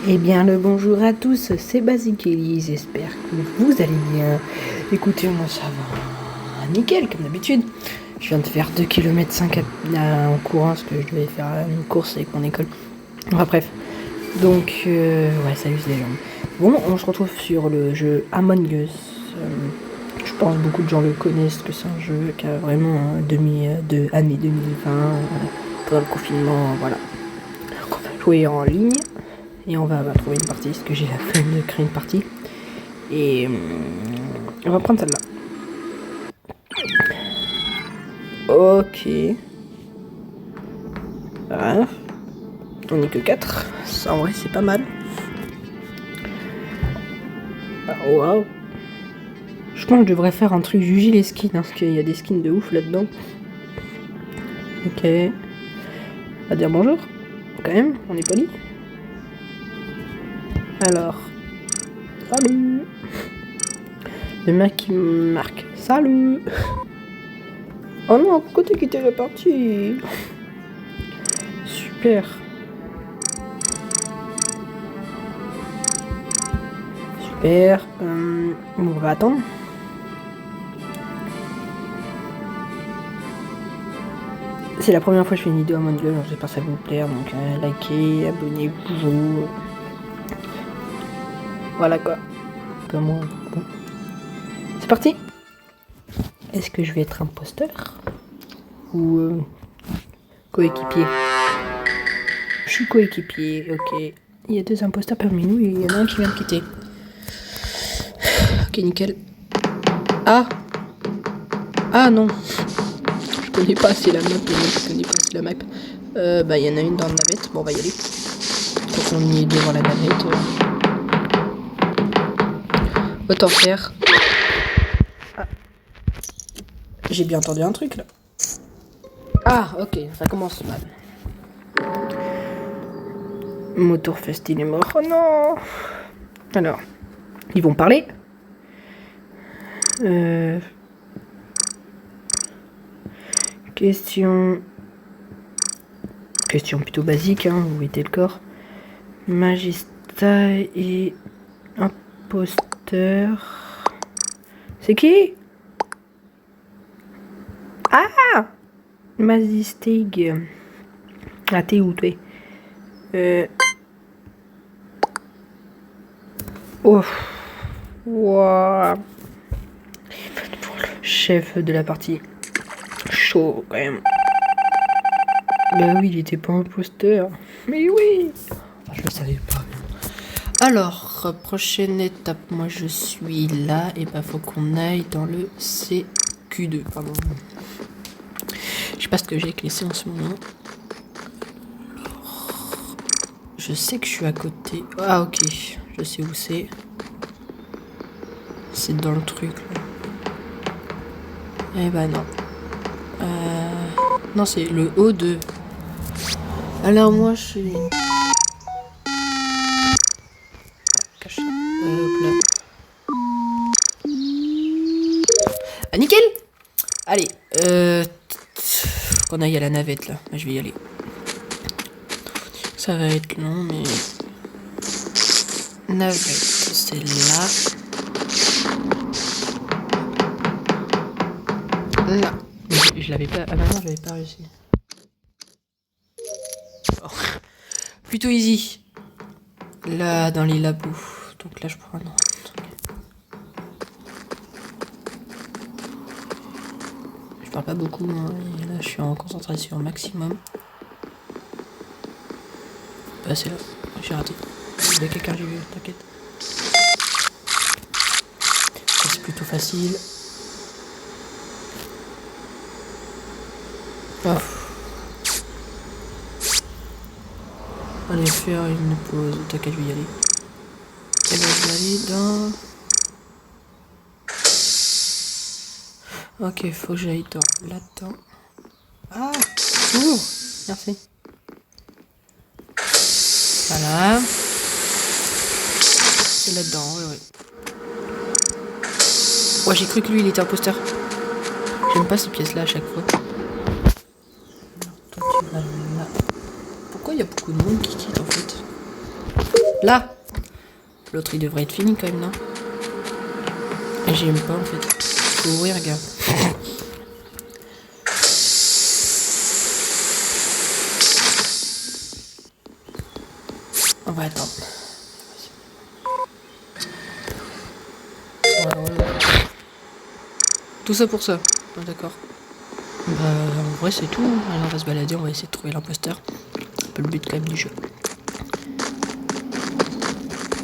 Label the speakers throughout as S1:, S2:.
S1: Eh bien le bonjour à tous, c'est Kelly, j'espère que vous allez bien. Écoutez, moi ça va nickel comme d'habitude. Je viens de faire 2,5 km en courant parce que je devais faire une course avec mon école. Enfin bref, donc ouais ça use les jambes. Bon, on se retrouve sur le jeu Among Us. Je pense que beaucoup de gens le connaissent, que c'est un jeu qui a vraiment de année 2020, pendant le confinement, voilà. Donc on va jouer en ligne. Et on va trouver une partie, parce que j'ai la flemme de créer une partie. Et on va prendre celle-là. Ok. Ah, on n'est que 4. Ça en vrai c'est pas mal. Ah, waouh. Je pense que je devrais faire un truc juger les skins, hein, parce qu'il y a des skins de ouf là-dedans. Ok. On va dire bonjour. Quand même, on est poli. Alors. Salut. Le mec qui me marque. Salut. Oh non, pourquoi t'as quitté la partie? Super. Super. On va attendre. C'est la première fois que je fais une vidéo à mon gueule, j'espère que ça vous plaire, donc likez, abonnez-vous. Voilà quoi. Comme moi. Bon. C'est parti. Est-ce que je vais être imposteur ou coéquipier? Je suis coéquipier, ok. Il y a 2 imposteurs parmi nous et il y en a un qui vient de quitter. Ok, nickel. Ah. Ah non. Je connais pas assez la map, je connais pas assez la map. Bah il y en a une dans la navette, bon on va y aller. Donc on y est devant la navette. Autant faire. Ah. J'ai bien entendu un truc là. Ah ok, ça commence mal. Motorfest il est mort. Oh non. Alors, ils vont parler. Question plutôt basique, hein, où était le corps? Magista et imposteur. C'est qui? Ah! Mazistig. Ah, t'es où, toi? Oh. Wow. Chef de la partie. Chaud, quand même. Bah oui, il était pas imposteur. Mais oui! Je le savais pas. Alors, prochaine étape, moi je suis là, et bah faut qu'on aille dans le CQ2, pardon. Je sais pas ce que j'ai avec les C en ce moment. Alors, je sais que je suis à côté. Ah ok, je sais où c'est. C'est dans le truc là. Eh bah non. Non, c'est le O2. Alors moi je suis... Caché. Hop là. Ah nickel. Allez, qu'on aille à la navette là. Je vais y aller. Ça va être long, mais... Navette, c'est là. Là. Je l'avais pas... Ah bah non, j'avais pas réussi. Oh. Plutôt easy. Là, dans les labos. Donc là, je prends un autre. Je parle pas beaucoup, hein, et là, je suis en concentration maximum. Bah, c'est là. J'ai raté. Il y a quelqu'un, j'ai vu, t'inquiète. C'est plutôt facile. Oh. Allez faire une pause, t'inquiète, je vais y aller. Et ben je vais aller dans... Ok, faut que j'aille dans là-dedans. Ah. Ouh. Merci. Voilà. C'est là-dedans, oui. Ouais, j'ai cru que lui, il était imposteur. J'aime pas ces pièces-là à chaque fois. Alors, toi, tu vas là. Pourquoi il y a beaucoup de monde qui quitte en fait? Là. L'autre, il devrait être fini quand même, non? Et j'aime pas, en fait. Faut ouvrir, gars. On va attendre. Voilà. Tout ça pour ça. Ah, d'accord. Bah, en vrai, c'est tout. Allez, on va se balader, on va essayer de trouver l'imposteur. C'est un peu le but quand même du jeu.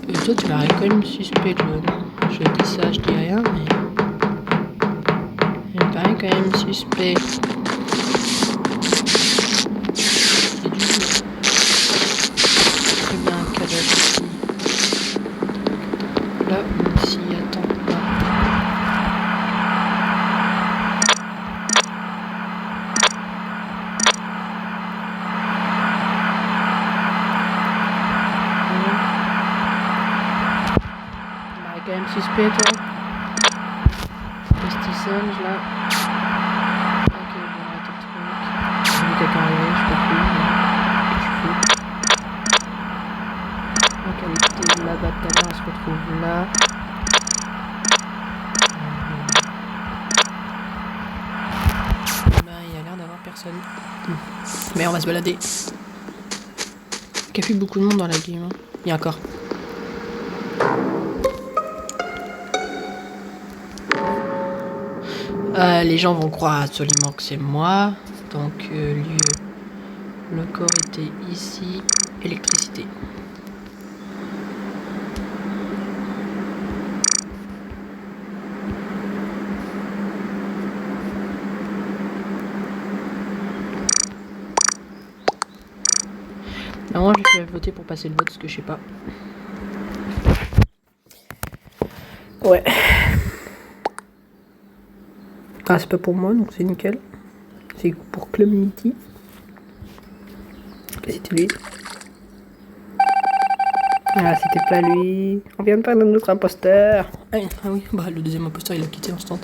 S1: Et toi, tu m'arrêtes quand même suspect, non? Je dis ça, je dis rien, mais. Il me paraît quand même suspect. C'est du jeu. Très bien, cadavre ici. Là, ici, attends. Là. Quand même suspect, toi. Pesticide, là. Ok, bon, attends le truc. J'ai vu quelqu'un arriver, je sais pas plus. Donc elle était là-bas tout à l'heure, elle se retrouve là. Bah, il y a l'air d'avoir personne. Mais on va se balader. Il n'y a plus beaucoup de monde dans la game. Hein. Il y a encore. Les gens vont croire absolument que c'est moi. Donc, lieu. Le corps était ici. Électricité. Moi, je vais voter pour passer le vote, parce que je sais pas. Ouais. Ah, c'est pas pour moi, donc c'est nickel. C'est pour Community. C'était lui. Ah, c'était pas lui. On vient de parler d'un autre imposteur. Ah oui, bah le deuxième imposteur, il a quitté l'instant.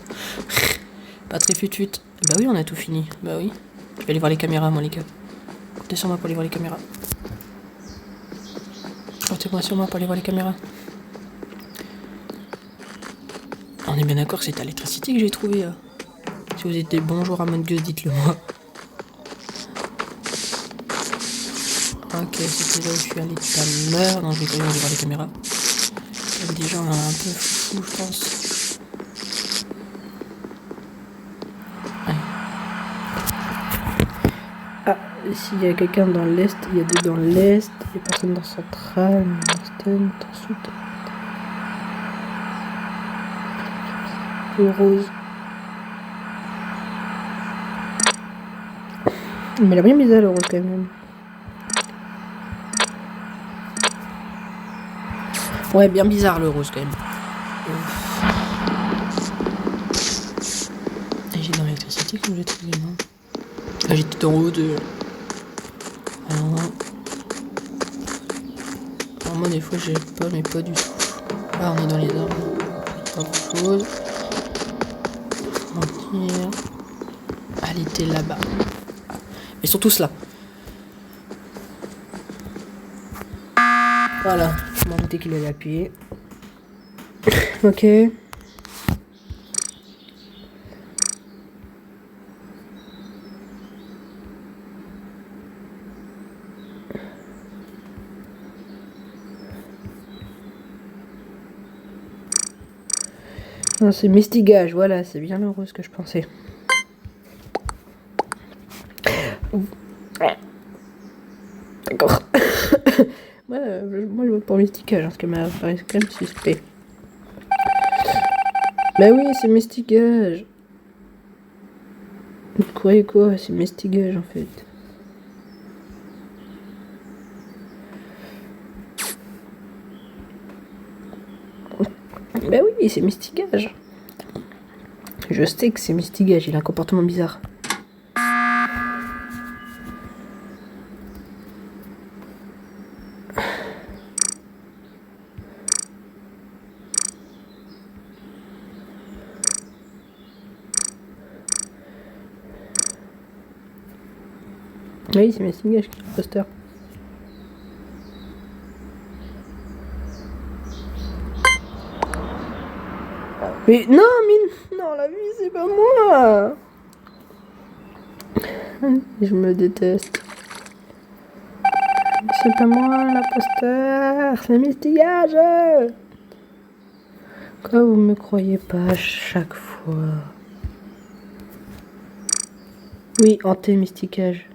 S1: Pas très fuite. Bah oui, on a tout fini. Bah oui. Je vais aller voir les caméras, moi, les gars. Comptez sur moi pour aller voir les caméras. Comptez-moi sur moi pour aller voir les caméras. On est bien d'accord que c'est à l'électricité que j'ai trouvé. Si vous êtes des bons joueurs à Among Us, dites-le moi. Ok, c'était là où je suis allé tout à l'heure. Non, je vais quand même aller voir les caméras. Il y a des gens un peu fous, je pense. Ouais. Ah, s'il y a quelqu'un dans l'est, il y a deux dans l'est. Il y a personne dans central, Marston, dans sud. Le rose. Mais il a bien bizarre le rose quand même. Ouais, bien bizarre le rose quand même. Et j'ai dans l'électricité comme j'ai trouvé, non? Là, j'étais en haut de. Alors moi, des fois, j'ai pas, mais pas du tout. Là, on est dans les arbres. Pas grand chose. Mentir. Elle était là-bas. Ils sont tous là. Voilà. Je m'en doutais qu'il allait appuyer. Ok. C'est Mistigage, voilà, c'est bien heureux ce que je pensais. D'accord. moi, je vote pour Mistigage, parce que m'a paraît quand même suspect. Bah oui, c'est Mistigage. Vous croyez quoi? C'est Mistigage en fait. Bah oui, c'est Mistigage. Je sais que c'est Mistigage, il a un comportement bizarre. Oui, c'est Mistigage qui est l'imposteur. Mais non, non, la vie, c'est pas moi. Je me déteste. C'est pas moi l'imposteur, c'est Mistigage. Pourquoi vous me croyez pas à chaque fois? Oui, hanté Mistigage.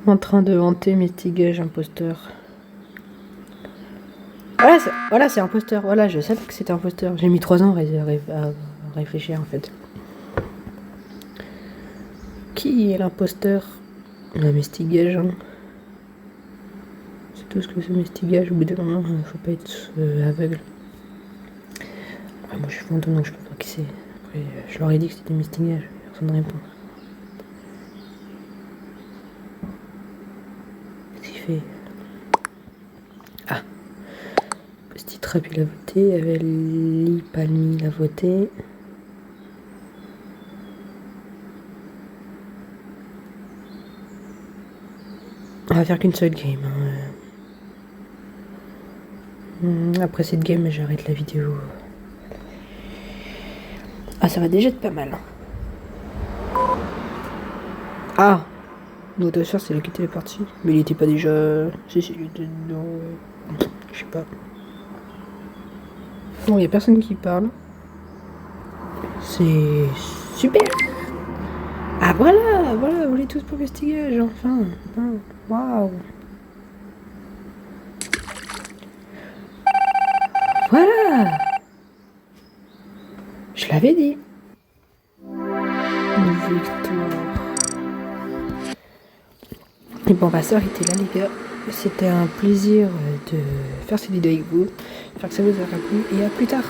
S1: En train de hanter Mistigage, imposteur. Voilà, c'est imposteur. Voilà, je savais que c'était imposteur. J'ai mis 3 ans à réfléchir en fait. Qui est l'imposteur? La Mistigage. Hein. C'est tout ce que c'est Mistigage. Au bout d'un moment, il faut pas être aveugle. Après, moi je suis fantôme donc je peux pas qui c'est. Après, je leur ai dit que c'était Mistigage. Personne ne répond. Qu'est-ce qu'il fait? Ah! Petit Trap il a voté. Aveli Palmi il a voté. On va faire qu'une seule game. Hein. Après cette game, j'arrête la vidéo. Ah, ça va déjà être pas mal. Ah, notre soeur, c'est là qui était parti. Mais il était pas déjà. Si, il était dedans. Je sais pas. Bon, il y a personne qui parle. C'est super. Ah voilà, vous l'êtes tous pour Mistigage, enfin. Waouh. Voilà. Je l'avais dit. Victoire. Et bon, ma soeur était là, les gars. C'était un plaisir de faire cette vidéo avec vous. J'espère que ça vous aura plu et à plus tard.